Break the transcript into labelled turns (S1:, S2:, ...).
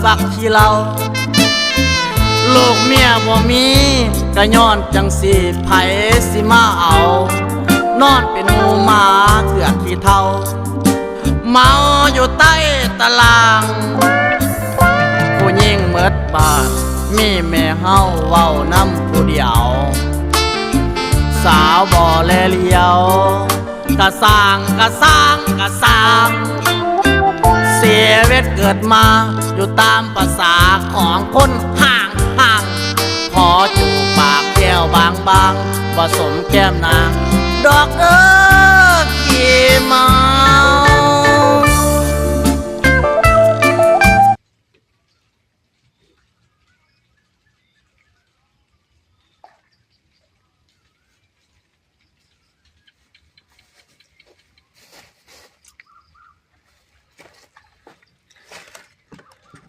S1: บักขี้เหล้าลูกเมียบ่มีก็ย้อนจังสิไผสิมาเอานอนเป็นหมูหมาเถื่อนขี้เท่าเมาอยู่ใต้ตารางผู้หญิงเมิดบ้านมีแม่เฮาเว้านำผู้เดียวสาวบ่แลเลียวกะสร้างเสียเวทเกิดมาอยู่ตามภาษาของคนห่างขอจูบปากแก้วบางผสมแก้มนางดอกขี้เมา